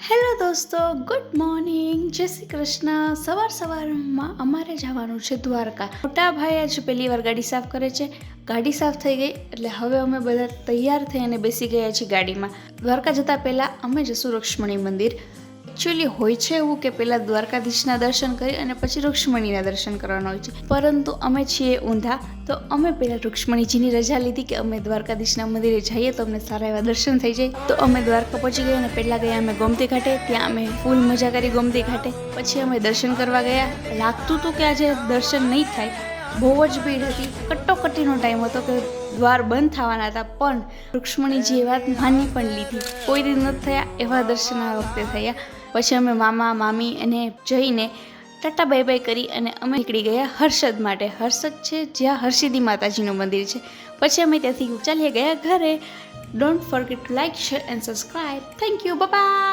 Hello દોસ્તો, good morning, જય શ્રી કૃષ્ણ. સવારમાં અમારે જવાનું છે દ્વારકા. મોટા ભાઈ આજે પહેલી વાર ગાડી સાફ કરે છે. ગાડી સાફ થઈ ગઈ એટલે હવે અમે બધા તૈયાર થઈ અને બેસી ગયા છીએ ગાડીમાં. દ્વારકા જતાં પહેલાં અમે જશું રૂક્ષ્મણી મંદિર. એકચ્યુઅલી હોય છે એવું કે પહેલાં દ્વારકાધીશના દર્શન કરી અને પછી રૂક્ષ્મણીના દર્શન કરવાના હોય છે, પરંતુ અમે છીએ ઊંધા, તો અમે પહેલાં રૂક્ષ્મણીજીની રજા લીધી કે અમે દ્વારકાધીશના મંદિરે જઈએ તો અમને સારા એવા દર્શન થઈ જાય. તો અમે દ્વારકા પહોંચી ગયા અને પહેલાં ગયા અમે ગોમતી ઘાટે. ત્યાં અમે ફૂલ મજા કરી ગોમતી ઘાટે. પછી અમે દર્શન કરવા ગયા. લાગતું હતું કે આજે દર્શન નહીં થાય, બહુ જ ભીડ હતી. કટોકટીનો ટાઈમ હતો કે દ્વાર બંધ થવાના હતા, પણ રૂક્ષ્મણીજીએ વાત માની પણ લીધી. કોઈ દિન નથી થયા એવા દર્શન આ વખતે થયા. પછી અમે મામા મામી અને જઈને ટાટા બાય બાય કરી અને અમે નીકળી ગયા હર્ષદ માટે. હર્ષદ છે જ્યાં હર્ષિદી માતાજીનું મંદિર છે. પછી અમે ત્યાંથી ચાલીએ ગયા ઘરે. Don't forget two like, share and subscribe. Thank you, bye bye.